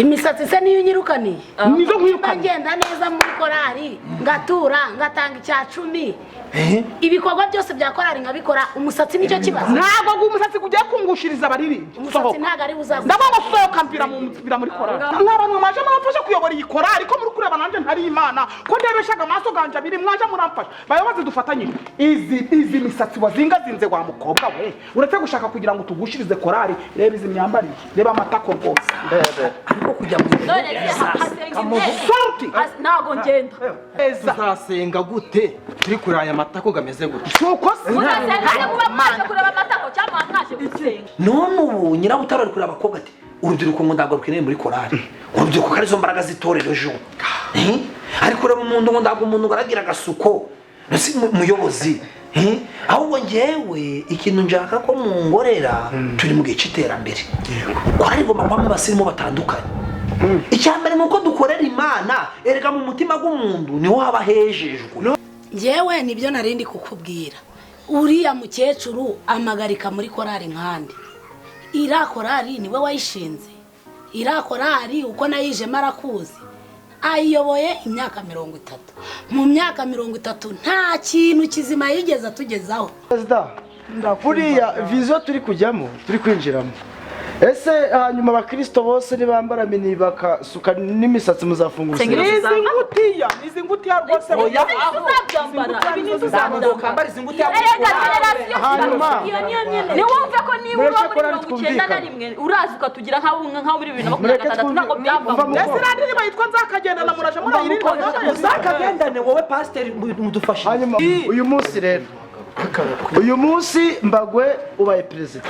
imisatsi se niyo nyirukaniye nizo nkwirukana ngenda neza muri korari ngatura ngatanga icya 10 ibikorwa byose bya korari nkabikora umusatsi nicyo kibazo ntabwo umusatsi kugiye kungushiriza abaririmbyi umusatsi ntago ari buzaza ndabona sohoka mpira muri korari n'abantu maje murafasha kuyobora iyi korari ko muri kureba nanje ntari imana ko ndebeshaga amaso ganje abiri mwaje muramfasha bayobozi dufatanyije izi misatsi wazingazinze wa mukobwa we uretse gushaka kugira ngo tugushirize korari reba izi myambarire reba amatako rwose ariko kujya mu ntago ngenda tuzasenga gute turi kuraya amatako gameze gute suko se kureba amatako cyangwa mwaje gusenga none ubu Nyirabutarure kureba abakobwa ati urubyiruko ngo ndagwa rukeneye muri korari urubyiruko karizo mbaraga zitorero ejo ariko reba umuntu ngo ndagwa umuntu garagira gasuko nasi muyobozi ahubwo ngewe ikintu njaka ko mungorera turi mu gice iterambere kwari ngo mama basirimo batandukanye icyambere nuko dukorera imana erega mu mutima w'umuntu niho haba hejejwe ngewe nibyo narindi kukubwira uriya mukecuru amagarika muri korari nkandi ira korari niwe wayishinze ira korari uko nayije marakuzi ayiyoboye imyaka 30 mu myaka 30 nta kintu kizima yigeze atugezaho ndakuriya vision turi kujyamo turi kwinjiramo ese hanyuma abakristo bose nibambara mini bakasuka n'imisatsi muzafungura izi ngutiya rwose oya uzabyambara ibintu uzabyambara izi ngutiya hanyuma ni wumve ko niba uri muri 91 uraza ukatugira nkaho muri 2023 ntabwo byavamo ese randi bayitwa nzakagendana muraje murayirinda nzakagendane wowe pastor mudufashe hanyuma uyu munsi rero uyu munsi Mbagwe ubaye president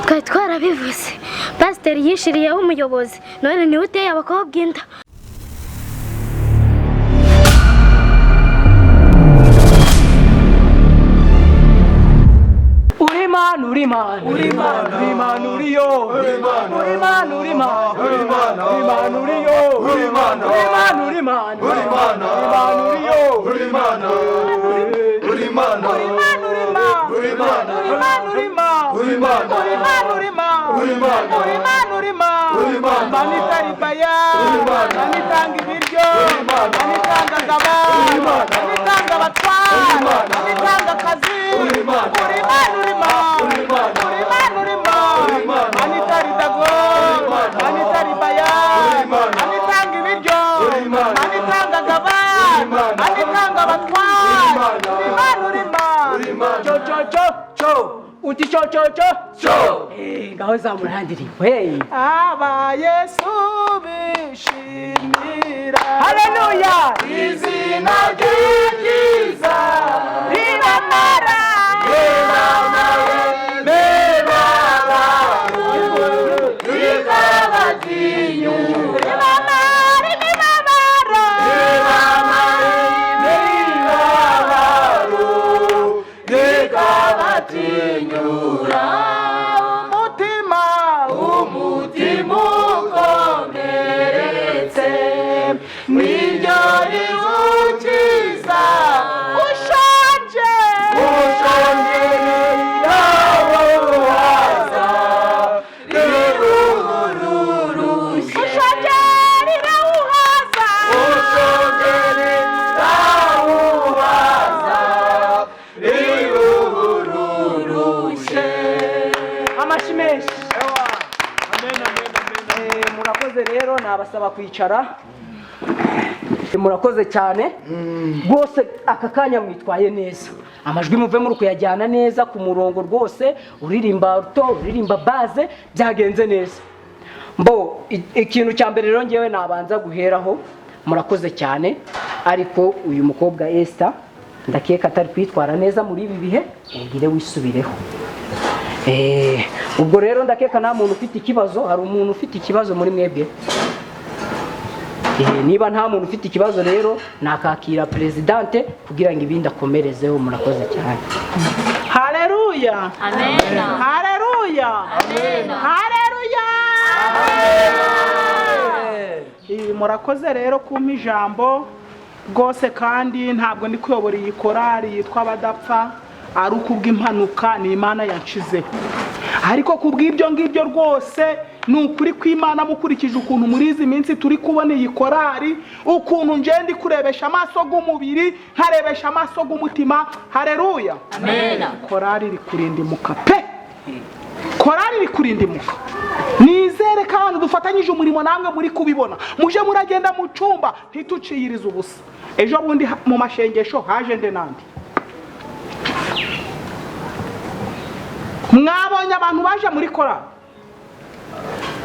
twari twarabivuze pasiteri yishiriyeho umuyobozi none niwe uteye abakobwa inda uti cho ngaho zamurandiriwe aba Yesu bishimira haleluya izina ryiza riramara abasaba kwicara murakoze cyane rwose aka kanya mwitwaye neza amajwi muve muri kuyajyana neza ku murongo rwose uririmba ruto uririmba base byagenze neza mbo ikintu cya mbere rero ngewe nabanza guheraho murakoze cyane ariko uyu mukobwa Esther ndakeka atari kwitwara neza muri ibi bihe ngire wisubireho ubwo rero ndakeka nta muntu ufite ikibazo hari umuntu ufite ikibazo muri mwebwe niba nta muntu ufite ikibazo rero nakakira presidente kugira ngo ibindi akomerezeho murakoze cyane haleluya amen haleluya amen haleluya murakoze rero kumpa ijambo rwose kandi ntabwo ndi kuyobora iyi korari yitwa abadapfa ari ukubw'impanuka ni Imana yanshizeho, ariko kubw'ibyo ngibyo rwose ni ukuri kw'Imana mukurikije ukuntu muri izi minsi turi kubona iyi korari, ukuntu nje ndi kurebesha amaso y'umubiri nkarebesha amaso y'umutima. Haleluya, amen. korari iri kurindimuka pe, korari iri kurindimuka. Nizere ko abantu dufatanyije umurimo namwe muri kubibona, muje muragenda mu cyumba ntituciyirize ubusa. Ejo bundi mu mashengesho haje nde nandi, mwabonye abantu baje muri korari,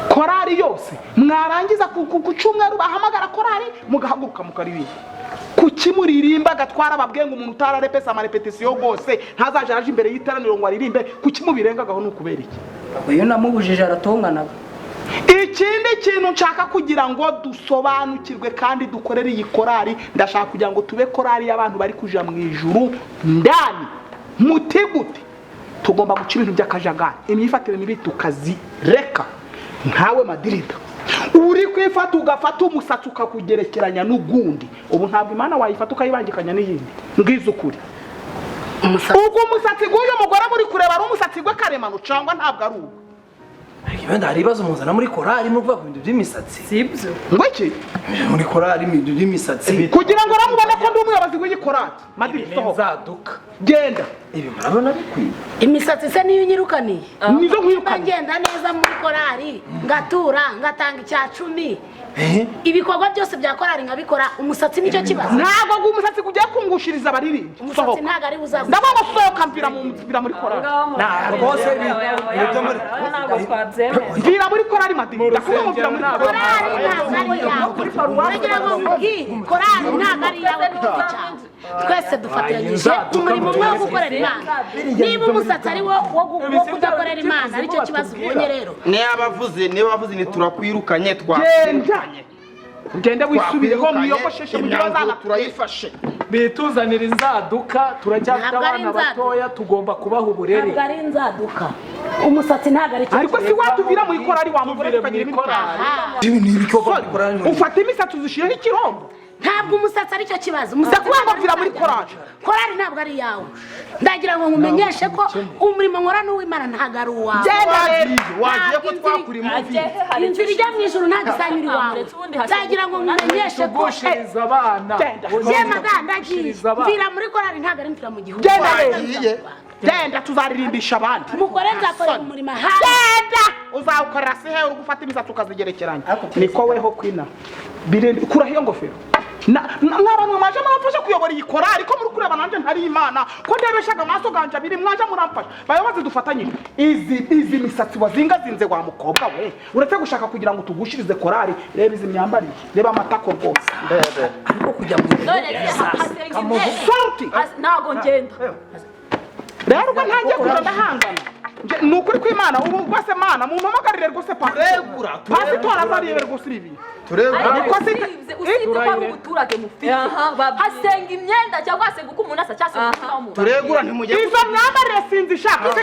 korari yose mwarangiza ku cyumweru bahamagara korari mugahaguruka mukaririmba. Kuki muririmba gatwara ababwenga umuntu utararepesa amarepetisiyo rwose ntazaje aje imbere y'iteraniro ngo aririmbe? Kuki mubirengagaho ni ukubera iki? uyu namubujije aratonganaga. Ikindi kintu nshaka kugira ngo dusobanukirwe kandi dukorere iyi korari, ndashaka kugira ngo tube korari y'abantu bari kuja mu ijuru ndani. Mutigute tugomba guca ibintu by'akajagari, imyifatire mibi tukazireka. Nkawe Madirida uri kwifata ugafata umusatsi ukakugerekeranya n'ugundi, ubu ntabwo Imana wayifata ukayibangikanya n'iyindi. Ngize ukuri, ubwo umusatsi g'uyu mugore muri kureba ari umusatsi gwe karemano cyangwa ntabwo ari uwo? Ibenda hari ibibazo muzana muri korari muvuga ku bintu by'imisatsi. Sibyo. Ngo iki? Muri korari ibintu by'imisatsi. Kugira ngo ramubone ko ndi umuyobozi w'iyi korari. Madirida sohoka. Nzaduka. Genda. Ibi murabona bikwiye. Imisatsi se niyo unyirukaniye? Nizo nkwirukanye. Ngenda neza muri korari, ngatura, ngatanga icya 10. Ibikorwa byose bya korari nkabikora, umusatsi nicyo kibazo. Ntabwo ngo umusatsi kugiye kungushiriza abaririmbi. Umusatsi ntago ari buzaguza. Ndabona sohoka mpira muri korari. Na rwose ibyo muri Vira muri korari Madirida. Kuko mvira muri korari ntago ari yawe. Nagira ngo mvugi korari ntago ari yawe kuko cyane. Twese dufatanyije umurimo umwe wo gukorera Imana. Niba umusatsi ari wo kudakorera Imana aricyo kibazo ubonye rero. Niba bavuze ni turakwirukanye Ugende wisubireho mwiyogosheshe mu bazana turayifashe. Bituzanira inzaduka, turacyafite abana batoya, tugomba kubaha uburere. Ntabwo ari inzaduka, umusatsi ntabwo ari cyo. Ariko si watuvira muri korari wa mugore tukagira korari. ufata imisatsi uzishireho ikirombo. Ntabwo umusatsi ari cyo kibazo. Ndakuvuga ngo vira muri korari. Korari ntabwo ari yawe. Ndagira ngo nkumenyeshe ko umurimo nkora n'uw'Imana ntabwo ari uwawe. Wagiye ko twakuri mu inzira ijya mu ijuru ntabwo isanyura iwawe. Ndagira ngo nkumenyeshe ko gushiriza abana. ndagiye mvira muri korari ntabwo ari mvira mu gihugu. Genda tuzaririmbisha abandi. Umugore nzakorera umurimo ahandi. Genda uzawukorera se he uri gufata imisatsi ukazigerekeranya. Niko weho kwina birende kura hiyo ngofero. N'abantu mwaje murafasha kuyobora iyi korari ko muri kureba nanje ntari Imana ko ndebeshaga amaso ganje biri mwaje muramfasha bayobozi dufatanye. Izi misatsi wazingazinze wa mukobwa we uretse gushaka kugira ngo tugushirize korari. Reba izi myambari, reba amatako rwose. Ariko kujya mu ntago ngenda rero ubwo ntangiye kuja ndahangana. Nukuri kw'Imana ubu rwose Mana mumpamagarire rwose Turegura. pasitora azariyebe rwose ibi. usibye ko ari umuturage mufite hasenga imyenda cyangwa hasenga uko umuntu asa cyangwa se umuntu. Turegura ntimujye. Izo myambarire sinzi ishaka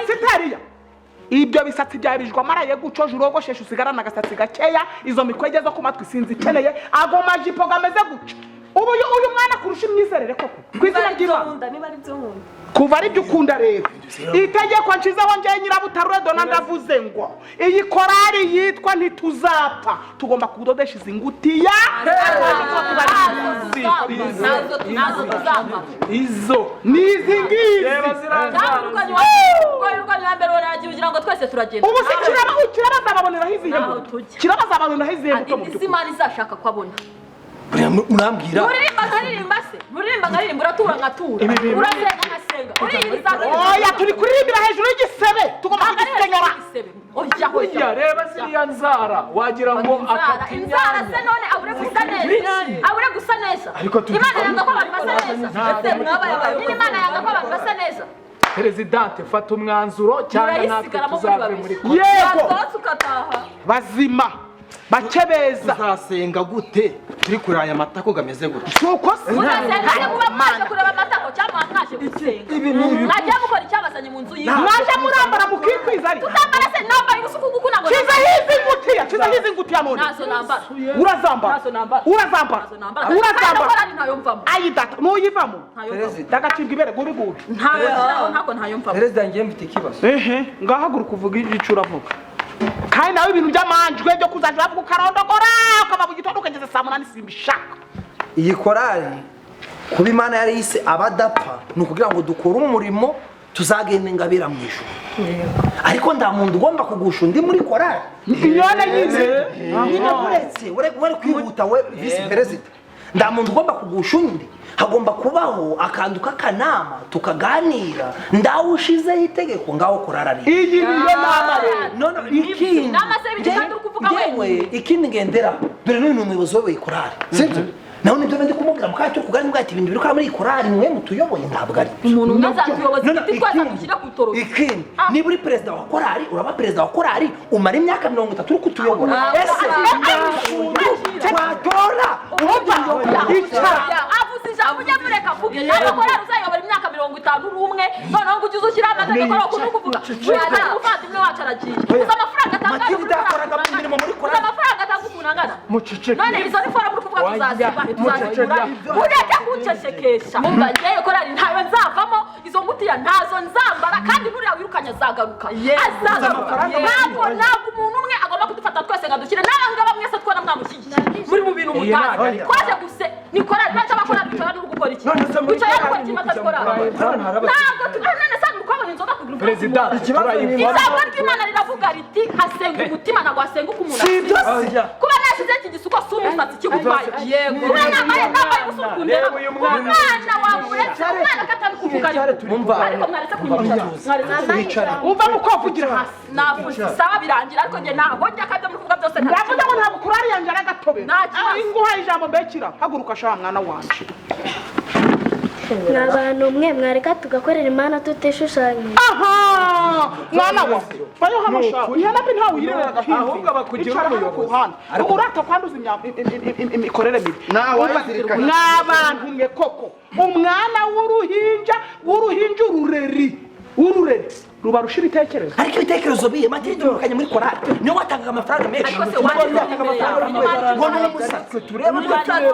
sitariya. Ibyo bisatsi byabijwe amaraye guco jurogoshesha usigarana agasatsi gakeya, izo mikwege zo ku matwi sinzi ikeneye, ago majipo gameze guca. Uyu mwana kurusha imyizerere koko kwizina ry'Imana Niba ari byo nkunda kuva ari byo ukunda rero. Itegeko nshizeho ngiye Nyirabutarure dona ndavuze ngo iyi korari yitwa ntituzapfa, tugomba kudodesha izi ngutiya Izo nizi ngizi. kugira ngo twese turagenda. Ubu se kirabazababoneraho izihe mbuto? Kirabazababoneraho izihe mbuto mu by'ukuri? Imana izashaka ko abona. Murambwira Muririmba nkaririmba uratura ngatura. Urasenga ngasenga. Uriyiriza. Oya turi kuririmbira hejuru y'igisebe, tugomba kugisenyera. Oya reba ziriya nzara wagira ngo inzara se none abure gusa neza. Imana yanga ko abantu basa neza. Imana yanga ko abantu basa neza. Perezidante fata umwanzuro cyangwa natwe tuzave muri ko. Yego ukataha bazima bakebeza. Uzasenga gute turi kuraya amatako gameze gute? Suko se murasenga kuba mwaje kureba amatako cyangwa mwaje gusenga. Mwajya mukora icyabazanye mu nzu y'Imana. Mwaje murambara mukikwiza ari. Tutambara se namba yusuku gukuna ngo. Kiza hizi ngutiya. ugakiza hizi ngutiya none Nazo nambara. urazambara Nazo nambara. urazambara Nazo nambara. urazambara Korari ntayo mvamo. ayidata nuyivamo Perezida ndagacibwa ibere guri guri Ntayo ntako ntayo mvamo. Perezida ngiye mfite ikibazo. ngahaguruka uvuga igicu uravuga kandi nawe ibintu by'amanjwe byo kuzaje bavuga ukarondogora ukava mu gitondo ukageza saa munani simbishaka. iyi korari kuba Imana yari yise abadapfa ni ukugira ngo dukore umurimo tuzagenda ingabira mu ijuru. Ariko nta muntu ugomba kugusha undi muri korari. Inyone yize nyine uretse wari kwihuta we visi perezida, nta muntu ugomba kugusha undi. Hagomba kubaho akantu k'akanama tukaganira ndaho ushizeho itegeko ngaho korari. iyi niyo nama rero none ikindi Nama se bitandukanye kuvuga wewe ikindi ngendera dore n'uyu umuyobozi wawe korari sibyo nawe nibyo ndi kumubwira mukaya cyo kuganira ati ibintu biri muri korari mwe mutuyoboye ntabwo ari Umuntu umazatuyoboza igiti twasa dushyira ku toro. ikindi niba uri perezida wa korari uraba perezida wa korari umara imyaka 30 uri kutuyobora ese twatora avuze ijambo ujya mureka avuge ntabwo korari uzayobora imyaka 50 uri umwe noneho ngo ugize ushyira amategeko yo kuvuga uyazanye umuvandimwe wacu aragiye uza amafaranga atanga uza amafaranga atanga umuntu angana none izo ni fora muri kuvuga tuzaziba tuzazigura ureke kuncecekesha mumva ngewe korari ntayo nzavamo izo ngutiya ntazo nzambara kandi nuriya wirukanye azagaruka azagaruka ntabwo umuntu umwe agomba kudufata twese ngo dushyire n'abangaba mwese twona mwamushyigikiye muri mu bintu mutazi twaje guse ni korari baca bakora bitara n'uri gukora iki wicaye gukora iki matazikora ntabwo none sanga ukabona inzoga kugura Perezida ijambo ry'Imana riravuga riti hasenga umutima ntabwo hasenga uko umuntu asize kuba nashyize iki gisuko si umusatsi kigumaye yego kuba nambaye gusukunde umwana wamuretse umwana katari kuvuga ariko mwaretse kunyicara umva mukovugira hasi navuze saba birangira ariko nge ntabwo njya kandi muri kuvuga byose ndavuga ngo ntabwo korari yanjye ari agatobe Nta kibazo. nguhaye ijambo mbekira haguruka sha mwana wanje abantu mwe mwareka tugakorera Imana tutishushanyije. aha mwana wa bayo hano sha ihana pe ntawe yirera gahinzi ahubwo abakugira umuyobozi. ariko urata kwanduza imikorere mibi n'abantu mwe koko umwana w'uruhinja urureri ruba rushira ibitekerezo ariko ibitekerezo biye matiri dukanye muri korari niyo watangaga amafaranga menshi Ariko se wari ngo n'umusatsi tureba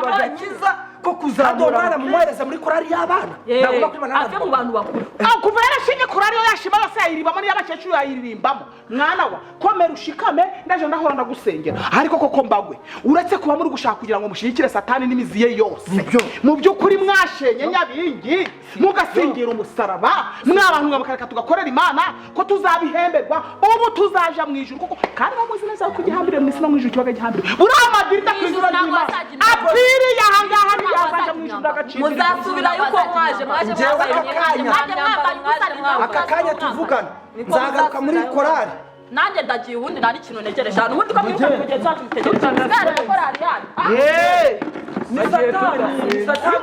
bakiza ko kuzamura mu mwereza muri korari y'abana ntabwo bakwiba ave mu bantu bakuru kuva yarashinye korari yo yashima yose yayiribamo n'iy'abakecuru yayiririmbamo mwana wa komera ushikame ndaje ndahora ndagusengera ariko koko mbagwe uretse kuba muri gushaka kugira ngo mushigikire satani n'imizi ye yose mu by'ukuri mwashenye nyabingi mugasingira umusaraba mwabantu mwabakareka tugakorera Imana ko tuzabihemberwa ubu tuzaja mu ijuru koko kandi bamuzi neza ko igihambire mu isi no mu ijuru kibaga gihambire uramadira kwizura n'Imana apiri yahangaha yazaje mu ijuru agaciro muzasubira yuko mwaje aka kanya tuvugana nzagaruka muri korari nanjye ndagiye ubundi nari kintu negereje hano ubundi ko mwibuka mugenzi wacu mutegereje ngare korari yani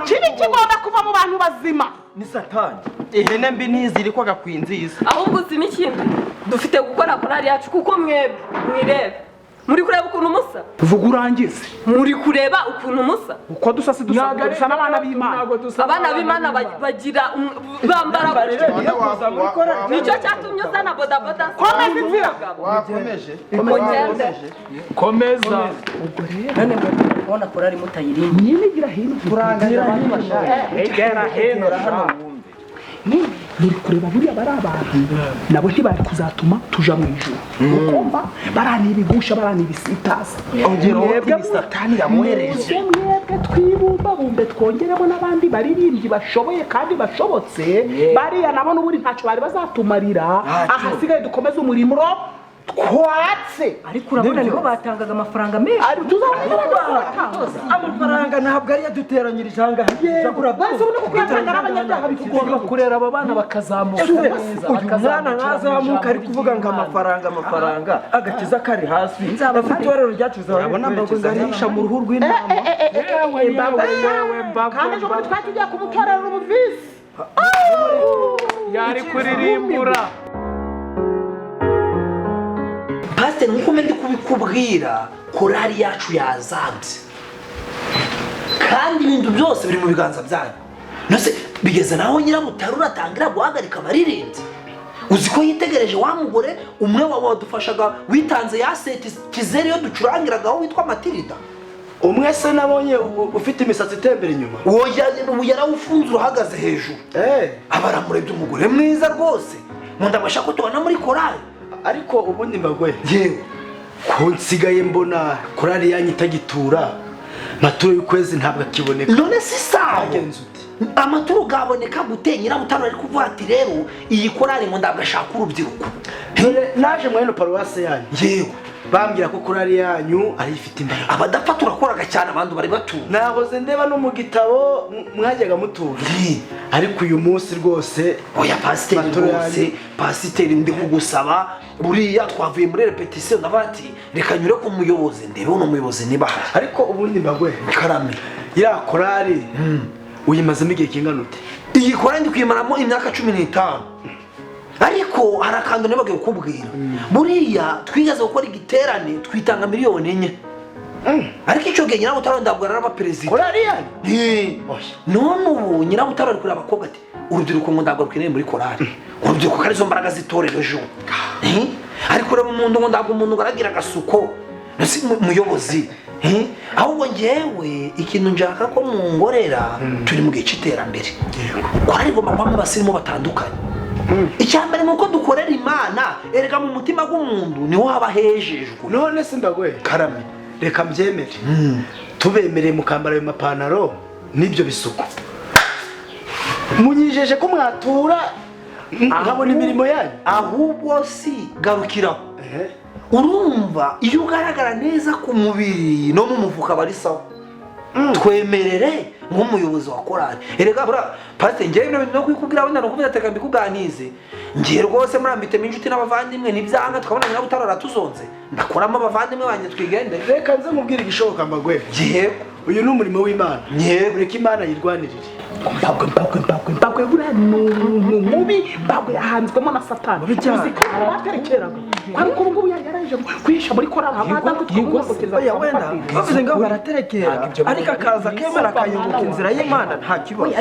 kini kigomba kuva mu bantu bazima ni satani ihene mbi ntiziri ko gakwinziza ahubwo uzi n'ikindi dufite gukora korari yacu kuko mwebwe mwirebe muri kureba ukuntu musa vuga urangize muri kureba ukuntu musa uko dusa si dusa n'abana b'Imana abana b'Imana bagira bambara nicyo cyatumye uzana bodaboda komeza inzira komeza none mbona korari mutayirimba nyinigira hino turangaje abantu bashaka egera heno hano muri kureba buriya bari abantu nabo ntibari kuzatuma tuja mu ijuru ukumva barani ibigusha barani ibisitaza mwebwe satani yamuhereje mwebwe twibumbabumbe twongeremo n'abandi baririmbyi bashoboye kandi bashobotse bariya nabo n'ubundi ntacyo bari bazatumarira ahasigaye dukomeze umurimo twatse ariko urabona niho batangaga amafaranga menshi amafaranga ntabwo ari yaduteranyirije ahangaha tugomba kurera aba bana bakazamuka neza umwana ntazamuka ari kuvuga ngo amafaranga agakiza kari hasi itorero ryacu zabona mbago ngarisha mu ruhu rw'intama kandi ejo bundi twari tugiye kumutorera umuvisi yari kuririmbura pasiteri nk'uko ndi kubikubwira korari yacu yazambye kandi ibintu byose biri mu biganza byanyu nose bigeze naho Nyirabutarure atangira guhagarika abaririmbyi uzi ko yitegereje wa mugore umwe wadufashaga witanze yaseti kizere yo ducurangiragaho witwa Matilda. Umwe se nabonye ufite imisatsi itembera inyuma. Uwo yarawufunze uhagaze hejuru. Abaramurebye umugore mwiza rwose. Nkunda bashaka ko tubana muri korali. Ariko ubundi mbagwe. Yewe. Ko nsigaye mbona korali yanyu itagitura. Maturo y'ukwezi ntabwo akiboneka. None si sawa. Amaturo gaboneka gute Nyirabutarure ari kuvuga ati rero iyi korali ngo ndagashaka urubyiruko. Naje mwene paruwase yanyu. Yewe. Bambwira ko korali yanyu ari ifite imbaraga. Abadapfa turakoraga cyane abantu bari batuye. Nahoze ndeba no mu gitabo mwajyaga mutura. Ariko uyu munsi rwose oya pasiteri rwose pasiteri ndi kugusaba buriya twavuye muri repetition ndabati reka nyure ku muyobozi ndebe uno muyobozi niba hari. Ariko ubundi mbagwe karame ira korali uyimazemo igihe kingana ute? Iyi korali ndi kwimaramo imyaka 15. Ariko harakandu nibagiye kukubwira buriya twigaze gukora igiterane twitanga miliyoni 4. Ariko icyo gihe Nyirabutarure ndabwira n'abaperezida korali yanyu none ubu Nyirabutarure kuri abakobwa ati urubyiruko ngo ndabwo rukeneye muri korali urubyiruko kari zo mbaraga zitorero ejo. Ariko rero umuntu ngo ndabwo umuntu garagira agasuko nasi muyobozi. Ahubwo ngewe ikintu njaka ko mungorera turi mu gihe cy'iterambere korali igomba kwama abasirimu batandukanye. Icyambere nuko dukorera Imana erega mu mutima w'umuntu niho haba hejejwe. None se mbagwe karame reka mbyemere tubemereye mukambara ayo mapantaro n'ibyo bisuko munyijeje ko mwatura nkabona imirimo yanyu. Ahubwo si garukiraho urumva iyo ugaragara neza ku mubiri no mu mufuka bari sawa. Twemerere nk'umuyobozi wa korali erega bra pastor ngewe no kwikubwira wenda no kuvuga ateka mbikuganize ngiye rwose murambite minjuti n'abavandimwe nibyanga tukabona Nyirabutarure atuzonze ndakoramo abavandimwe banje twigende. Reka nze nkubwira igishoboka mbagwe. Yego uyu ni umurimo w'Imana. Yego reka Imana yirwanirire. Mbagwe buriya ni mubi mbagwe yahanzwemo na Satani. Uzikora baterekeraga ariko ubu ngubu yaraje kwisha muri korali abadamu twumvokeza oya wenda bavuze ngo baraterekera ariko akaza kemera akayoboka inzira y'Imana nta kibazo.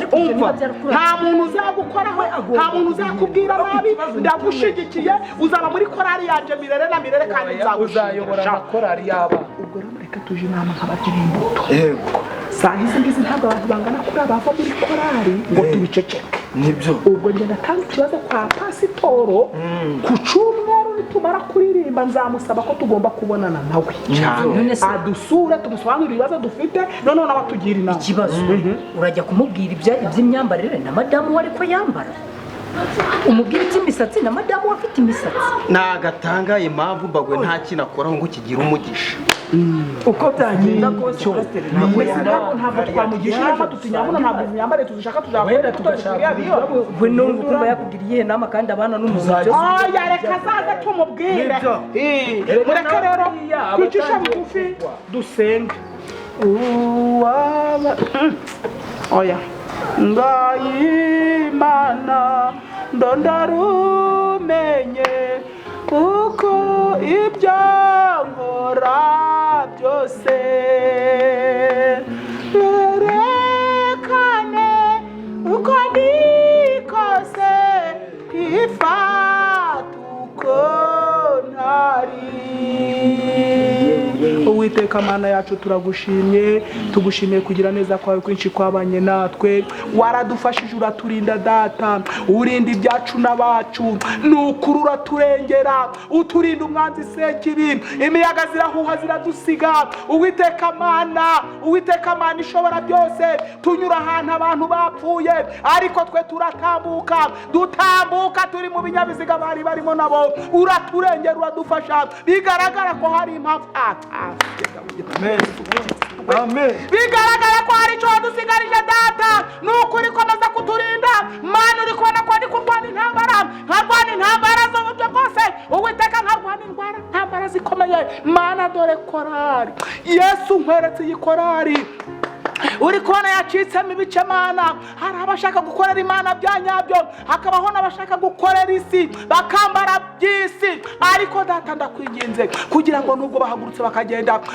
Nta muntu uzagukoraho nta muntu uzakubwira nabi ndagushigikiye uzaba muri korali yanje mirere na mirere kandi uzayobora korali yaba. Ubwo rero reka tuje inama nk'abagira imbuto. Yego saa hizi ngizi ntabwo abantu bangana kuri abava muri korali ngo tubiceceke. Nibyo ubwo njye natanga ikibazo kwa pasitoro ku cyumweru nitumara kuririmba nzamusaba ko tugomba kubonana nawe adusura tumusobanurira ibibazo dufite noneho nawe atugira inama. Ikibazo urajya kumubwira iby'imyambarire na madamu wari ko yambara umubwira iby'imisatsi na madamu afite imisatsi nagatangaye impamvu mbagwe nta kintu akoraho ngo kigira umugisha. uko byagenda kose ntabwo twamugisha ntabwo tutinyabona ntabwo imyambarire tuzishaka tuzabona tugashaka we numva ukumva yakugiriye inama kandi abana n'umuzaje. Reka azaze tumubwire mureke rero twicisha bugufi dusenge. Oya ngayimana ndondarumenye uko ibyankora byose werekane uko ndikose ifata uko ntari. Uwiteka Mana yacu turagushimye tugushimiye kugira neza kwawe kwinshi kwabanye natwe waradufashije uraturinda data urinda ibyacu n'abacu nukuri uraturengera uturinda umwanzi sekibi imiyaga zirahuha ziradusiga. Uwiteka Mana ishobora byose tunyura ahantu abantu bapfuye ariko twe dutambuka turi mu binyabiziga bari barimo nabo uraturengera uradufasha bigaragara ko hari impamvu bigaragara ko hari icyo wadusigarije data nukuri komeza kuturinda Mana uri kubona ko ndi kurwana intambara zo buryo bwose Uwiteka nkarwana intambara zikomeye Mana dore korari Yesu nkweretse iyi korari uri kubona yacitsemo ibice mana. Hari abashaka gukorera Imana bya nyabyo, hakabaho n'abashaka gukorera isi bakambara by'isi. Ariko data ndakwinginze kugira ngo nubwo bahagurutse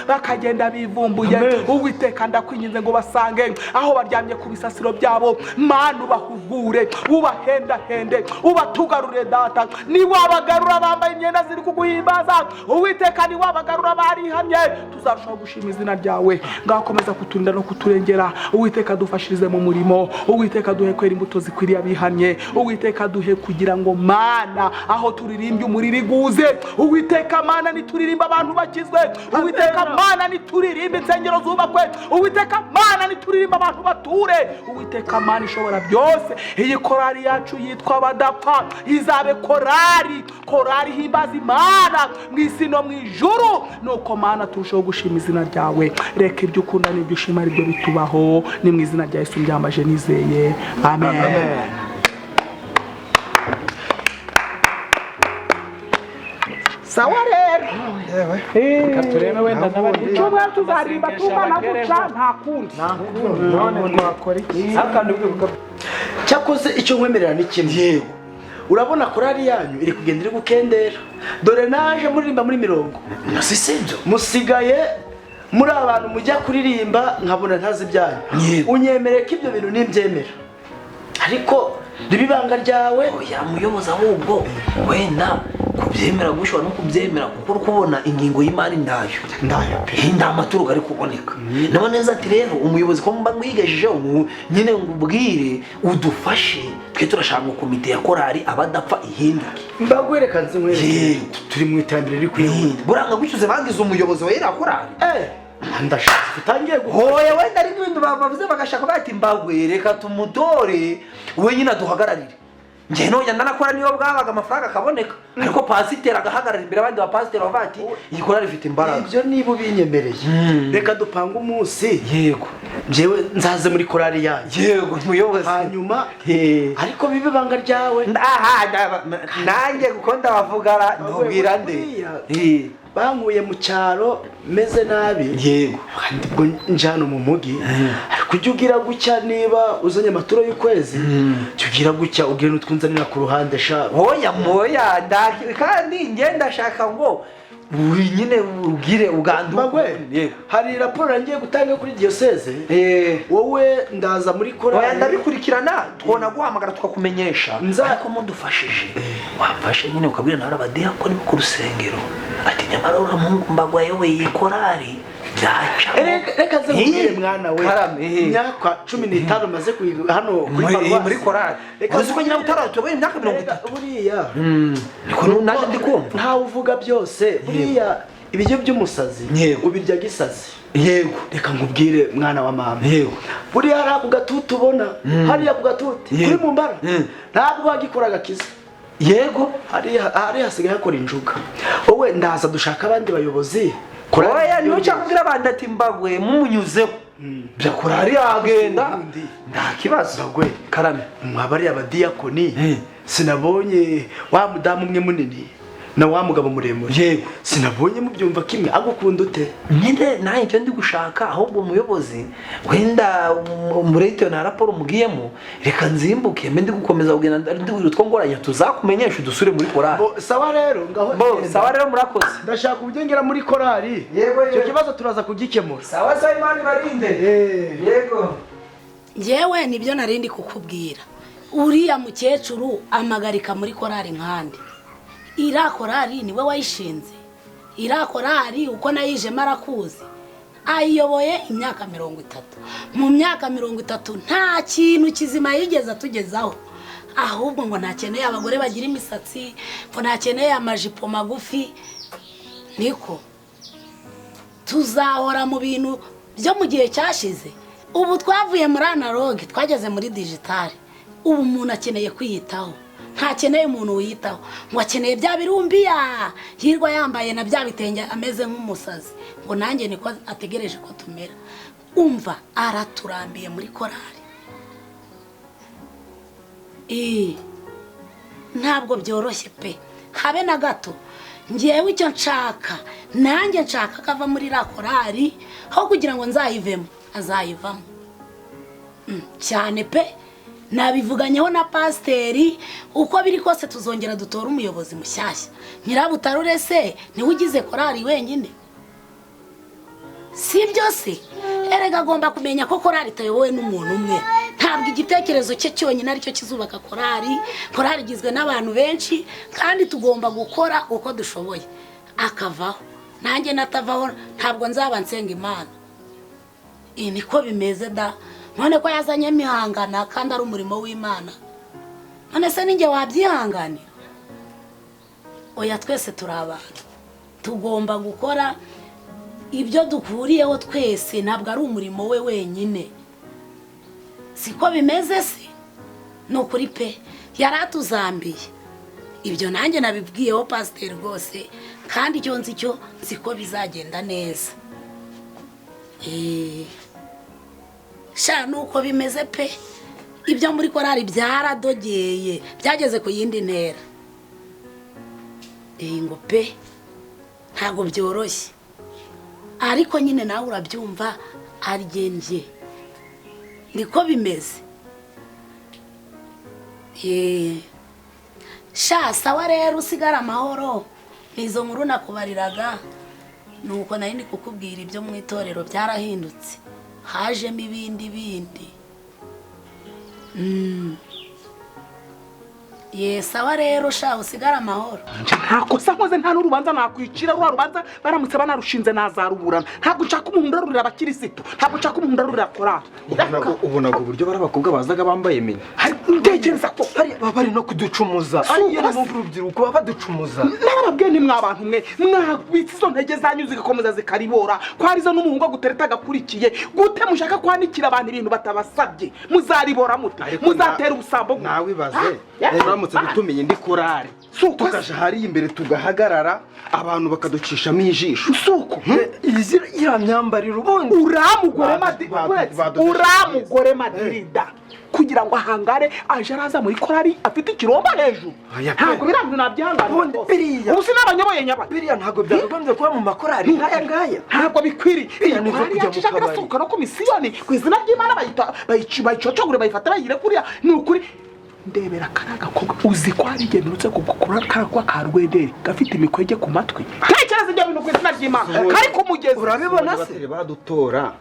bakagenda bivumbuye, Uwiteka ndakwinginze ngo basange aho baryamye ku bisasiro byabo, mana ubahugure, ubahendahende, ubatugarure data. Ni wabagarura bambaye imyenda ziri kuguhimbaza, Uwiteka ni wabagarura barihamye, tuzarushaho gushima izina ryawe. Ngaho komeza kuturinda no kuturengera, Uwiteka dufashirize mu murimo, Uwiteka duhe kwera imbuto zikwiriye abihanye, Uwiteka duhe kugira ngo mana aho turirimbye umuriri guze, Uwiteka mana nituririmba abantu bakizwe, Uwiteka mana nituririmba insengero zubakwe, Uwiteka mana nituririmba abantu bature, Uwiteka mana ishobora byose. Iyi korari yacu yitwa Abadapfa izabe korari himbaza Imana mu isi no mu ijuru. Nuko mana turushaho gushima izina ryawe. Reka ibyo ukunda n'ibyo ushima ari byo bitubaho, ni mu izina rya Yesu mbyambaje nizeye, amen. Sawa rero turebe wenda n'abandi icyumweru tuzarimba tungana gutya nta kundi. none twakora iki? Cyakoze icyo nkwemerera ni kimwe. Yego, urabona korari yanyu iri kugenda iri gukendera. Dore naje muririmba muri 40. Nasisibyo Musigaye muri abantu mujya kuririmba nkabona ntazi byanyu. Unyemereye ko ibyo bintu nimbyemera, ariko ribibanga ryawe. oya muyobozi, ahubwo wenda kubyemera gushobora no kubyemera kuko uri kubona ingingo y'imari ndayo nda amaturo ari kuboneka. Nabo neza ati rero umuyobozi ko mba ngwigejeje nyine ngubwire udufashe, twe turashaka ngo komite ya korari Abadapfa ihinduke. Mbagwereka nzimwe turi mu iterambere riri kwihuta. Buranga gucyuze bangize umuyobozi wa ira korari. Ndashaka utangiye hoye wenda ari n'ibindi bavuze bagashaka bati Mbagwe reka tumutore we nyine duhagararire. Nje no yanda nakora niyo bwabaga amafaranga akaboneka, ariko pasiteri agahagarara imbere abandi ba pasiteri bavati ikora rifite imbaraga. Ibyo nibo binyemereye, reka dupanga umunsi. Yego, njewe nzaze muri korari yanyu. Yego muyobozi, hanyuma ariko bibe banga ryawe. Nanjye kuko ndabavugara ntubwira nde bankuye mu cyaro meze nabi. Yego, ubwo njano mu mugi, ariko ujye ugira gucya niba uzanye amaturo y'ukwezi, ugira gucya ugire n'utwunzanira ku ruhande sha. Oya moya kandi ngenda shaka ngo uri nyine ugire ugandu. Yego, hari raporo ngiye gutanga kuri diocese. Wowe ndaza muri korari. Oya ndabikurikirana, twona guhamagara tukakumenyesha. Ariko mudufashije wafashe nyine ukabwira na abadiyakoni ku rusengero ati nyamara uramungu Mbagwe ayoboye iyi korari byaca. Reka nze ngire mwana we, imyaka 15 maze hano muri korari. Uzi ko Nyirabutarure tubaye imyaka 30 buriya. Niko naje ndikumva ntawe uvuga byose. Buriya ibiryo by'umusazi ubirya gisazi. Yego, reka nkubwire mwana wa mama. Yego, buriya hari ku gatutu ubona, hariya ku gatutu kuri mu mbara ntabwo bagikoraga kiza. Yego, hari hasigaye hakora injuga. Wowe ndaza dushaka abandi bayobozi. Oya niyo cyakubwira abandi ati Mbagwe mumunyuzeho bya korari agenda nta kibazo. Mbagwe karame mwabari abadiyakoni, sinabonye wa mudamu umwe munini na wa mugabo muremure. Yego, sinabonye mubyumva kimwe. Agukunda ute? Nyine naye icyo ndi gushaka, ahubwo umuyobozi wenda umurete na raporo mugiyemo, reka nzimbuke mbe ndi gukomeza kugenda ndi wirutwa ngoranya tuzakumenyesha dusure muri korari. Sawa rero ngaho. Sawa rero murakoze. Ndashaka ubugengera muri korari. Yego, icyo kibazo turaza kugikemura. Sawa sawa, Imana barinde. Yego, njewe nibyo narindi kukubwira. Uriya mukecuru amagarika muri korari nkandi. Ira korari niwe wayishinze. Ira korari uko nayije marakuzi ayiyoboye imyaka 30. Mu myaka 30 nta kintu kizima yigeze tugezaho, ahubwo ngo ntakeneye abagore bagira imisatsi, ngo ntakeneye amajipo magufi. Niko tuzahora mu bintu byo mu gihe cyashize. Ubu twavuye muri analogue twageze muri digital. Ubu umuntu akeneye kwiyitaho, ntakeneye umuntu wiyitaho ngo akeneye bya birumbiya hirwa yambaye na bya bitenge ameze nk'umusazi, ngo nanjye niko ategereje ko tumera. Umva araturambiye muri korari. Ntabwo byoroshye pe habe na gato. Ngewe icyo nshaka, nanjye nshaka kava muri ra korari, aho kugira ngo nzayivemo azayivamo. cyane pe nabivuganyeho na pasiteri uko biri kose tuzongera dutora umuyobozi mushyashya. Nyirabutarure se niwe ugize korari wenyine? Si byo se? Erega agomba kumenya ko korari itayobowe n'umuntu umwe. Ntabwo igitekerezo cye cyonyine aricyo kizubaka korari. Korari igizwe n'abantu benshi kandi tugomba gukora uko dushoboye. Akavaho. Nanjye natavaho ntabwo nzaba nsenga Imana. Iyi niko bimeze da. None ko yazanye mihangana kandi ari umurimo w'Imana. None se ninjye wabyihanganira? Oya, twese turi abantu. Tugomba gukora ibyo dukuriyeho twese, ntabwo ari umurimo we wenyine. Siko bimeze se? Nukuri pe yaratuzambiye. Ibyo nanjye nabibwiyeho pasiteri rwose kandi icyo nzi cyo siko bizagenda neza. Sha nuko bimeze pe. Ibyo muri korari byaradogeye, byageze ku yindi ntera. Ngo pe ntago byoroshye. Ariko nyine nawe urabyumva aryenje. Niko bimeze. Sha sawa rero usigara amahoro. Nizo nkuru nakubariraga. Nuko nari ndi kukubwira ibyo mu itorero byarahindutse. Hajemo ibindi bindi. Sawa rero sha usigara amahoro. Ntakosa nkoze nta n'urubanza nakwicira rubanza baramutse banarushinze nazaruburana. Ntabwo nshaka umuntu urarurira abakirisitu. Ntabwo nshaka umuntu urarurira korari. Ubonaga uburyo bari abakobwa bazaga bambaye mini. Ntekereza ko bari no kuducumuza. Ariyo mu rubyiruko baba baducumuza. Nababwiye ni mwabantu mwe mwabitse izo ntege zanyu zigakomeza zikaribora. Ko arizo n'umuhungu gutereta agakurikiye. Gute mushaka kwanikira abantu ibintu batabasabye? Muzaribora mute? Muzatera ubusambo gute? Nawe baze. Uramutse gutumenye ndi korari. Tukaje hari imbere tugahagarara abantu bakaducishamo ijisho. Suko ya myambariro ubundi uramugore Madirida kugira ngo ahangare aje araza muri korari afite ikiromba hejuru. Ntabwo biramwe nabyangana. Ubusi n'abanyoboye nyabati. Biriya ntabwo byagombye kuba mu makorari nkaya ngaya. Ntabwo bikwiri. Yacishaka suka no komisiyoni kwizina ry'Imana bayicocogure bayifata bayire kuriya. Ni ukuri ndebera karaga ko uzi ko ari genutse kugukura karakwa ka Rwenderi gafite imikwege ku matwi. Tekereza ibyo bintu kwizina ry'Imana. Kari kumugeza urabibona se badutora.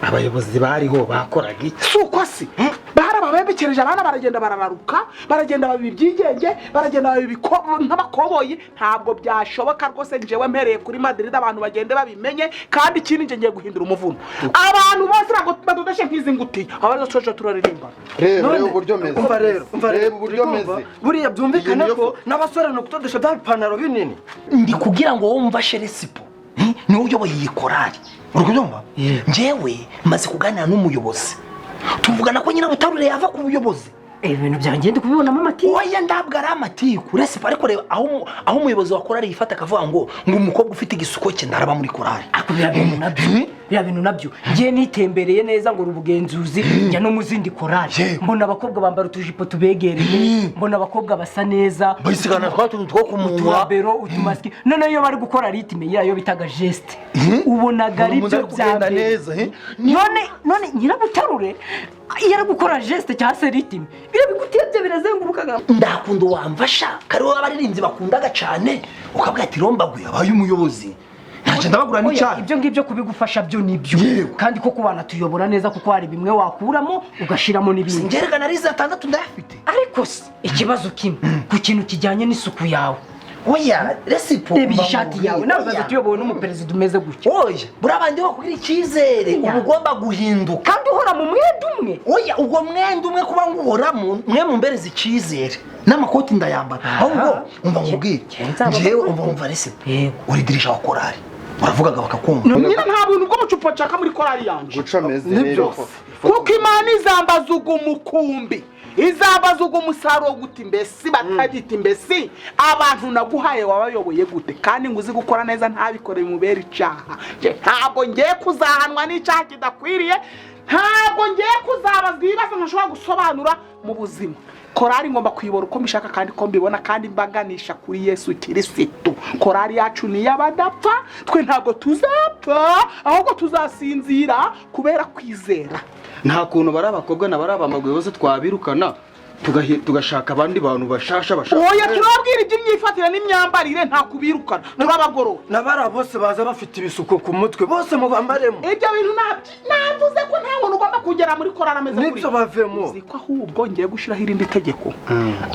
Abayobozi bariho bakoraga iki? Suko si barababekereje abana baragenda barabaruka baragenda babibyigenge baragenda babikobo nk'abakoboyi. Ntabwo byashoboka rwose njewe mpereye kuri Madrid abantu bagende babimenye kandi ikindi nje ngiye guhindura umuvuno. Abantu bose rago badodeshe nkizi nguti abazo coco turaririmba. Rero uburyo meze. Umva rero uburyo meze. Buriya byumvikana ko n'abasore no kutodesha by'ipantaro binini. Ndi kugira ngo wumva sheresipo. Ni uyoboye iyi korari. Urukubyumva? Njewe maze kuganira n'umuyobozi. Tuvugana ko Nyirabutarure yava ku buyobozi. Ibintu byanjye ndi kubibona mu matiku. Oya ndabwo ari amatiku. Uretse ariko reba aho umuyobozi wa korari yifata akavuga ngo umukobwa ufite igisuko cye ndaraba muri korari. Akubira bintu nabyo. Ngiye nitembereye neza ngo urubugenzuzi njya no mu zindi korari. Mbona abakobwa bambara utujipo tubegereye. Mbona abakobwa basa neza. Bayisigana twatuntu two kumunwa. Bero utumaski. None iyo bari gukora ritme yayo bitaga geste. Ubonaga ari byo byagenda neza. None Nyirabutarure yaragukora geste cya ritme. Birabigutebye birazengurukaga. Ndakunda wamfasha kariho abaririmbyi bakundaga cyane ukabwira ati rombagwe abaye umuyobozi. Ntaje ndabagura n'icyaha. Ibyo ngibyo kubigufasha byo nibyo. Kandi ko kubana tuyobora neza kuko hari bimwe wakuramo ugashiramo n'ibindi. Ngerega narize 6 ndafite. Ariko ikibazo kimwe ku kintu kijyanye n'isuku yawe. Oya resipo ibishati yawe nabaza tuyobowe n'umuperezida umeze gutya. Oya burabandi wo kugira icyizere ubugomba guhinduka kandi uhora mu mwenda umwe. Oya ubwo mwenda umwe kuba nguhora mwe mu mbereza icyizere n'amakoti ndayambara. Ahubwo umva nkubwire njewe umva resipo uridirisha wa korari baravugaga bakakumva. Nyina nta buntu bwo mucupa caka muri korari yanje. Gucameze rero kuko Imana izambazuga umukumbi izambazuga umusaruro gute mbese batagita imbesi abantu naguhaye wabayoboye gute kandi nguzi gukora neza ntabikore mubera icaha. Ntabwo ngiye kuzahanwa n'icyaha kidakwiriye. Ntabwo ngiye kuzabazwa ibibazo ntashobora gusobanura mu buzima. Korari ngomba kuyibora uko mbishaka kandi ko mbibona kandi mbaganisha kuri Yesu Kirisitu. Korari yacu ni y'abadapfa, twe ntabwo tuzapfa ahubwo tuzasinzira kubera kwizera. nta kuntu bari abakobwa na bari abamagwe bose twabirukana tugashaka abandi bantu bashasha oya turabwira iby'imyifatire n'imyambarire nta kubirukana turabagorowe nabara bose baza bafite ibisuko ku mutwe bose mubambaremo ibyo bintu navuze ko nta muntu ugomba kugera muri korari ameze kuri nibyo bavemo ziko ahubwo ngiye gushiraho irindi tegeko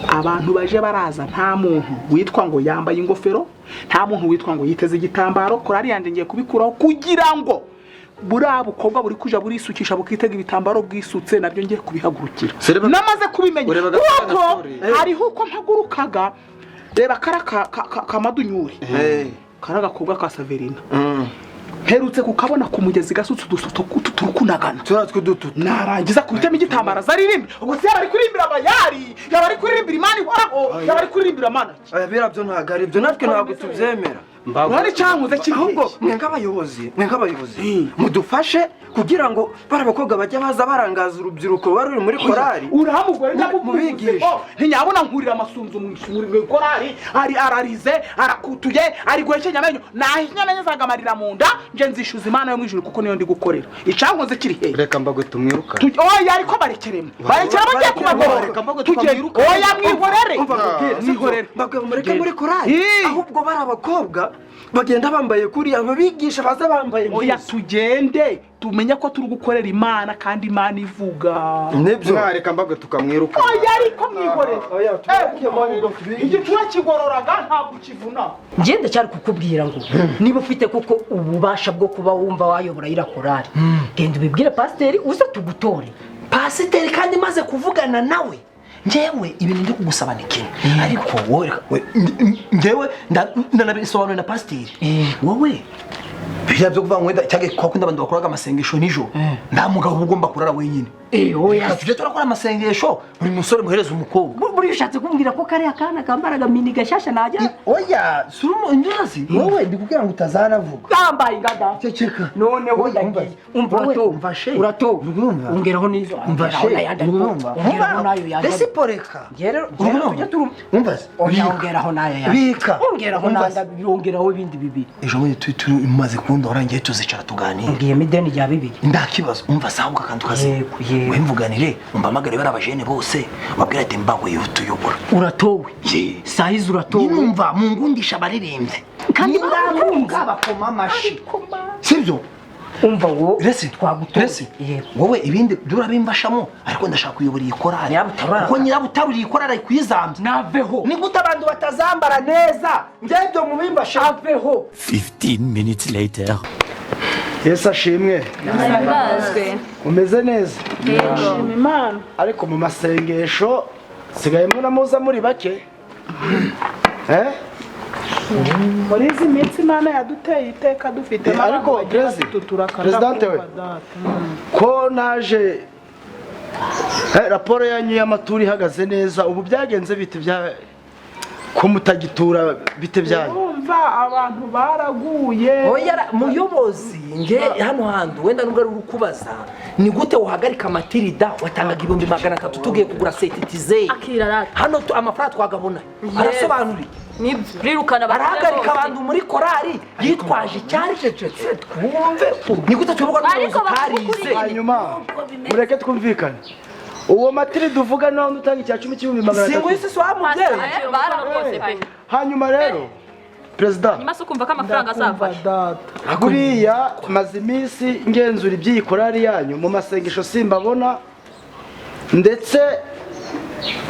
abantu baje baraza nta muntu witwa ngo yambaye ingofero nta muntu witwa ngo yiteze igitambaro korari yanje ngiye kubikuraho kugira ngo buriya bukobwa buri kuja burisukisha bukitega ibitambaro bwisutse nabyo ngiye kubihagurukira namaze kubimenya kuko hariho uko mpagurukaga reba kara kamadunyuri kara gakobwa ka Saverina herutse kukabona ku mugezi gasutse udusoto turukunagana turatwe dutu narangiza kubitema igitambara zaririmba ubwo se bari kurimbira abayari yabari kurimbira imana ihoraho yabari kurimbira amana aya birabyo ntago ari byo natwe ntabwo tubyemera none cyankuze ahubwo mwe nk'abayobozi mudufashe kugira ngo bari abakobwa bajya baza barangaza urubyiruko bari ruri muri korari urahamugore ndamubigisha ntinyabona nkurira amasunzu mu korari ari ararize arakutuye ari gwekenya amenyo nahinyamenye zagamarira mu nda nje nzishuza imana yo mwijuru kuko niyo ndi gukorera icyankuze kiri he reka mbagwe tumwiruka oya ariko barekeremo bagiye kubagorora tugiruka oya mwihorere mbagwe mureke muri korari ahubwo bari abakobwa bagenda bambaye kuri ababigisha baza bambaye oya tugende tumenye ko turi gukorera imana kandi imana ivuga nibyo reka mbagwe tukamwiruka oya ariko mwihorere iki turakigororaga ntabwo kivuna ngende cyari kukubwira ngo niba ufite kuko ububasha bwo kuba wumva wayobora ira korari genda ubibwire pasiteri uze tugutore pasiteri kandi maze kuvugana nawe njewe ibintu ndi kugusaba ni kimwe ariko wowe njewe ndanabisobanura na pasiteri wowe bya byo kuvuga ngo cyage kwa kundi abantu bakoraga amasengesho nijoro nta mugabo ugomba kurara wenyine oya tuje turakora amasengesho buri musore muhereza umukobwa buri ushatse kumbwira ko kare akana kambaraga mini gashasha najya oya surumo indazi wowe ndi kugira ngo utazanavuga kambaye ngada ceceka none wowe urato ungeraho nizo umvashe ungeraho nayo yaje ese poreka ngero tujya umvaze ungeraho nayo yaje bika ungeraho nanda ongeraho ibindi bibiri ejo muri turi imaze kundi orangiye tuzicara tuganira ngiye mideni rya bibiri ndakibazo umva sahubwa kandi ukaze wemvuganire umpamagare bari abajene bose babwira ati mbagwe yutuyobora uratowe sahizi uratowe numva mu ngundisha baririmbye kandi ndamwumva bakoma amashi sibyo umva wo rese twagutorese wowe ibindi durabimbashamo ariko ndashaka kuyobora iyi korari kuko Nyirabutarure iyi korari kuyizambye naveho ni gute abantu batazambara neza njyebyo mubimbasha aveho 15 minutes later. Yesu ashimwe umeze neza shima imana ariko mu masengesho sigaye muza muri bake muri izi minsi imana yaduteye iteka dufite ariko presidente we ko naje raporo yanyu y'amaturo ihagaze neza ubu byagenze bite ko mutagitura bite byanyu urumva abantu baraguye oya muyobozi nge hano hantu wenda nubwo ari ukubaza ni gute uhagarika amatirida watangaga 300 tugiye kugura setitize hano amafaranga twagabona arasobanura rirukana barahagarika abantu muri korari yitwaje cyari cecetse twumve ni gute tuvuga ngo tarize hanyuma mureke twumvikane uwo matirida uvuga naho utanga icya 10 cy'ibihumbi 100 singo isi swamubye hanyuma rero President nyuma so kumva ko amafaranga azafasha buriya maze iminsi ngenzura iby'iyi korari yanyu mu masengesho simbabona ndetse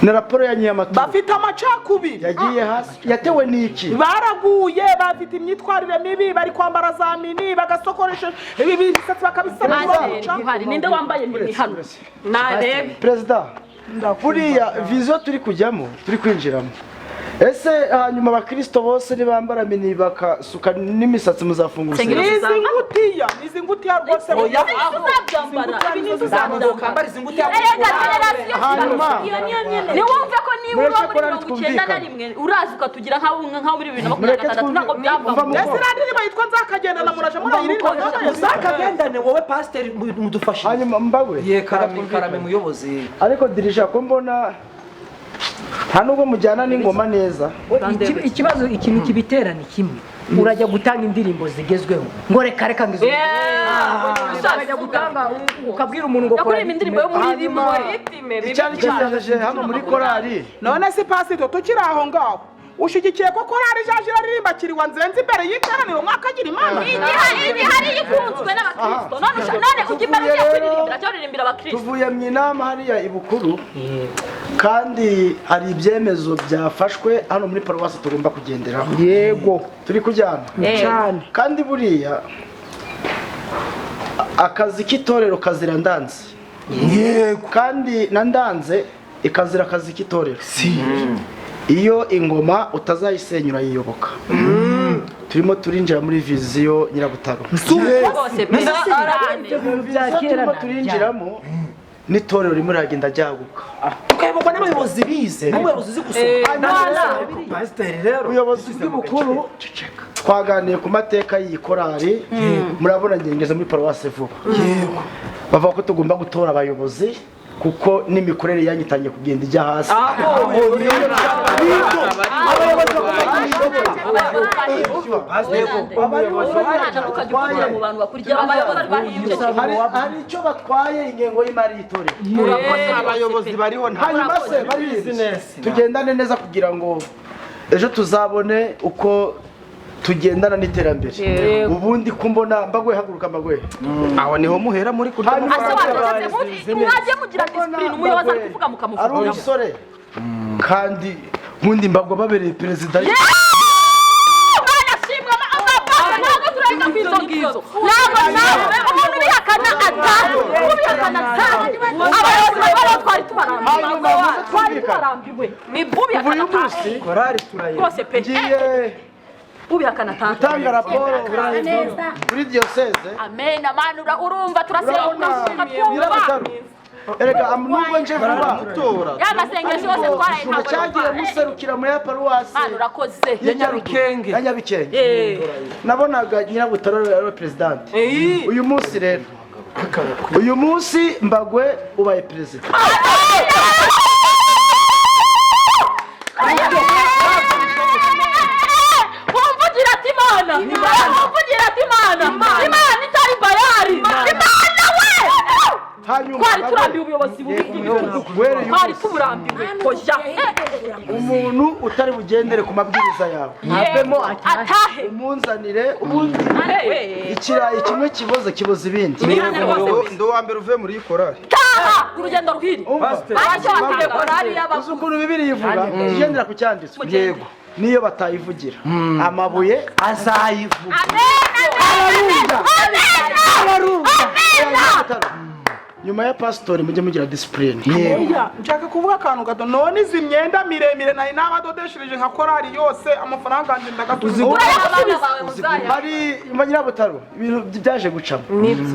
na raporo yanyu y'amaturo bafite amacakubiri yagiye hasi yatewe n'iki baraguye bafite imyitwarire mibi bari kwambara za mini bagasokoresha ibi bisatsi bakabisabura ninde wambaye mini hano narebe President buriya vision turi kujyamo turi kwinjiramo ese hanyuma abakristo bose nibambara mini bakasuka n'imisatsi muzafungura izi ngutiya rwose oya uzabyambara ibintu uzamukambara izi ngutiya hanyuma ni wumva ko niba uri muri 91 urazi ukatugira nka muri 2026 ntabwo byavamo ese randi bayitwa nzakagendana murasha murayirinda nzakagendane wowe pastor mudufashe hanyuma mbagwe karame muyobozi ariko dirija ko mbona nta nubwo mujyana n'ingoma neza. Ikibazo ikintu kibitera ni kimwe. Urajya gutanga indirimbo zigezweho ngo reka ngizo. Urajya gutanga ukabwira umuntu ngo yakora indirimbo yo muri rimwe icyari cyaje hano muri korali. None si pasito tukiri aho ngaho ushigikiye ko korali jaje aririmba kiriwa nzenze imbere y'iteraniro mwakagira imana. hari yikunzwe n'abakristo none ugimara ugiye kuririmbira cyo ririmbira abakristo. Tuvuye mu inama hariya ibukuru kandi hari ibyemezo byafashwe hano muri paruwasi tugomba kugenderaho. Yego turi kujyana cyane kandi buriya akazi k'itorero kazira ndanze. Yego kandi na ndanze ikazira akazi k'itorero. Iyo ingoma utazayisenyura yiyoboka. Turimo turinjira muri viziyo Nyirabutarure. Turimo turinjiramo n'itorero rimwe ragenda ryaguka. tukayobokwa n'abayobozi bize n'abayobozi uzi gusoma. Pasiteri rero ubuyobozi bw'ubukuru twaganiye ku mateka y'iyi korali. Murabona ngengeze muri paruwasi vuba. Yego bavuga ko tugomba gutora abayobozi kuko n'imikorere yanyitangiye kugenda ijya hasi. Hari icyo batwaye ingengo y'imari y'itorero. Abayobozi bariho hanyuma se bari business tugendane neza kugira ngo ejo tuzabone uko tugendana n'iterambere. Ubundi kumbona mbagwe haguruka mbagwe aho niho muhera muri kurya mwaje mugira discipline umuyobozi ari kuvuga mukamuvuga ari umusore kandi ubundi mbagwa babereye perezida. Utanga raporo kuri diocese. Amen amanura urumva turasenga. Erega nubwo nje vuba gutora y'amasengesho yose twaraye ntabwo cyagiye muserukira mu ya paruwasi urakoze ya Nyabikenge. Nabonaga Nyirabutarure ari president. Uyu munsi rero uyu munsi mbagwe ubaye president. Wumvugira ati Imana itari bayari. Imana we twari turambiwe ubuyobozi bw'igihugu. Twari tumurambiwe koja umuntu utari bugendere ku mabwiriza yawe avemo atahe umunzanire ubundi ikirayi kimwe kiboza ibindi. Ndo wa mbere uve muri korali taha urugendo rwiri bacyo batige korali uzi ukuntu Bibiliya ivuga igendera ku cyanditswe. Yego niyo batayivugira amabuye azayivuga. Nyuma ya pastori mujye mugira discipline. Nshaka kuvuga akantu gato none izi myenda miremire nayi n'abadodeshereje nka korali yose amafaranga anje ndagatuza. Hari Nyirabutarure ibintu byaje gucamo.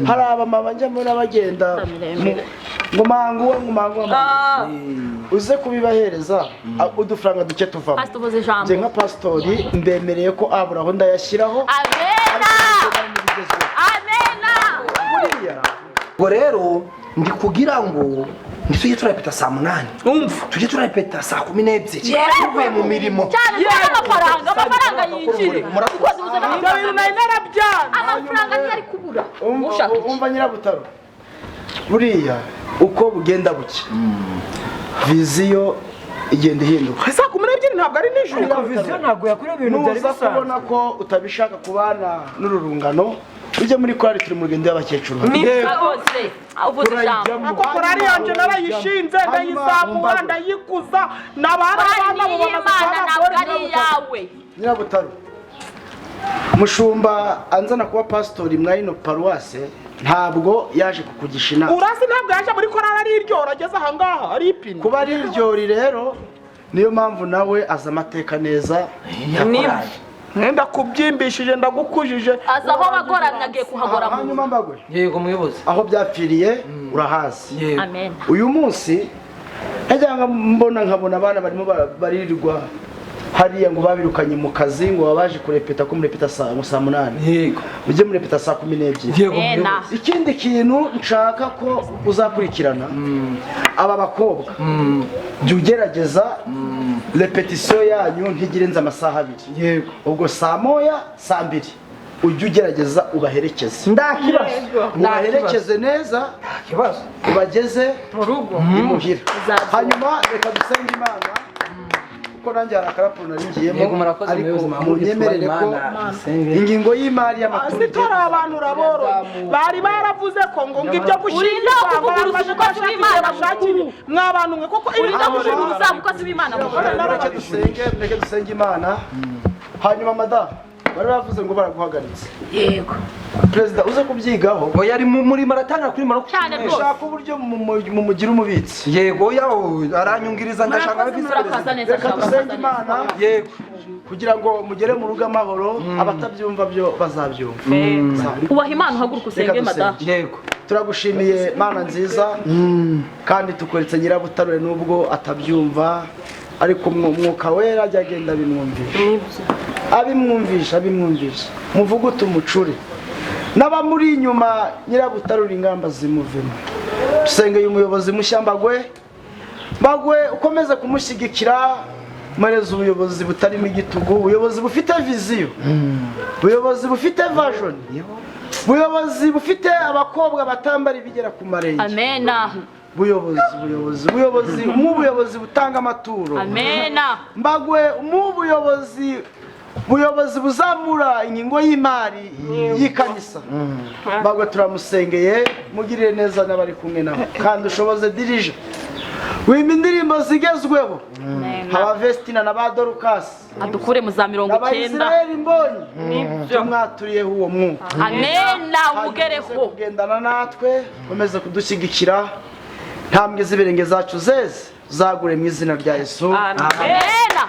Hari abamama njyamo n'abagenda ngo mangu uze kubibahereza udufaranga duke tuvamo. Je nka pastori mbemereye ko aburaho ndayashyiraho. Ngo rero ndi kugira ngo tujye turapeta saa 8 tujye turapeta saa 12 tuvuye mu mirimo cyane amafaranga yinjire ukoze uzana amafaranga ntiyari kubura. Umva Nyirabutarure buriya uko bugenda buke viziyo igenda ihinduka. Saa 12 ntabwo ari nijoro. Viziyo ntabwo yakora ibintu byari bisanzwe. Kubona ko utabishaka kubana n'ururungano ujye muri korali turi mu rugendo y'abakecuru. Nibagoze uvuze ijambo ako korali yanje narayishinze ndayizamura ndayikuza nabana bo bamaze yawe. Nyirabutarure mushumba anzana kuba pastori mwayino paruwase ntabwo yaje kukugisha inama. Urasi ntabwo yaje muri korali ari iryo rageze aha ngaha ari ipine kuba ari iryo rero niyo mpamvu nawe aza amateka neza ya korali. Nenda kubyimbishije ndagukujije azaho bagoramye agiye kuhagora mu hanyuma mbagwe. Yego muyobozi aho byapfiriye urahazi. Amen. Uyu munsi najyanga mbona nkabona abana barimo baririrwa hariya ngo babirukanye mu kazi ngo babaje kurepeta ko murepeta saa 8 yego ujye murepeta saa 12 yego ikindi kintu nshaka ko uzakurikirana aba bakobwa jya ugerageza repetition yanyu ntigirenze amasaha 2 yego ubwo saa 1 saa 2 ujye ugerageza ubaherekeze ubaherekeze neza kibazo ubageze mu rugo imuhira hanyuma reka dusenge Imana kuko nanjye hari akarapuro naringiyemo ariko munyemerere ko ingingo y'imari y'amatungo asitora abantu uraboro bari baravuze ko ngo ibyo gushinga kuvuguruza umukozi w'Imana bashakire mwabantu mwe koko urinda kuvuguruza umukozi w'Imana reka dusenge Imana hanyuma madamu bari bavuze ngo baraguhagaritse yego perezida uze kubyigaho ngo yari muri maratanga kuri maro cyane rwose ushaka uburyo mu mugira umubitsi yego yawo aranyungiriza ndashaka reka dusenge Imana yego kugira ngo mugere mu rugo amahoro abatabyumva byo bazabyumva ubaha Imana uhaguruka usenge madamu yego turagushimiye Mana nziza kandi tukoretse Nyirabutarure nubwo atabyumva ariko umwuka wera ajya agenda abimwumvisha muvuga utumucure n'abamuri inyuma Nyirabutarure ingamba zimuvemo dusengeye umuyobozi mushya Mbagwe ukomeze kumushyigikira mwereza ubuyobozi butarimo igitugu ubuyobozi bufite viziyo ubuyobozi bufite vision ubuyobozi bufite abakobwa batambara ibigera ku marenge amena ubuyobozi umubuyobozi butanga amaturo amena Mbagwe umubuyobozi buzamura ingingo y'imari y'ikanisa Mbagwe turamusengeye mugirire neza n'abari kumwe nawe kandi ushoboze dirije wimba indirimbo zigezweho haba Vestina na ba Dorcas adukure mu za 90 Abayisraeli mbonye nibyo mwaturiyeho uwo mwuka amena umugereho kugendana natwe komeze kudushyigikira ntambwe z'ibirenge zacu zeze zagure mu izina rya Yesu amena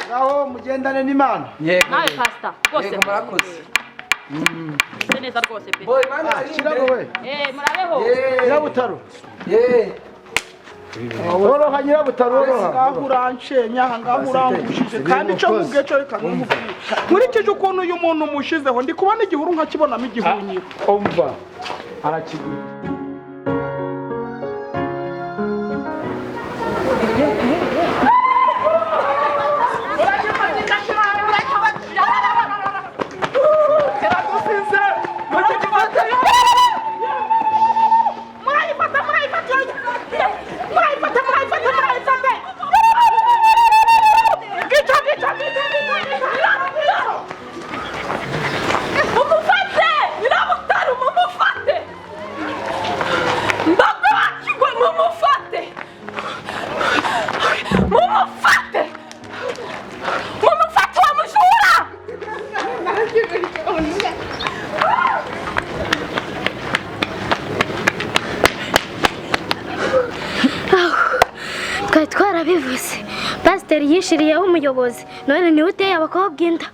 ngaho mugendane n'Imana nawe pastor rwose murakoze neza rwose pe boy mana kiragowe murabeho Nyirabutaro oroha Nyirabutaro ngaho uranshenya ngaho urangushije kandi cyo mubwe cyo reka nkubwire nkurikije ukuntu uyu muntu mushizeho ndi kubona igihuru nkakibonamo igihunyiro umva arakigura twari twarabivuze pasiteri yishiriyeho umuyobozi none niwe uteye abakobwa inda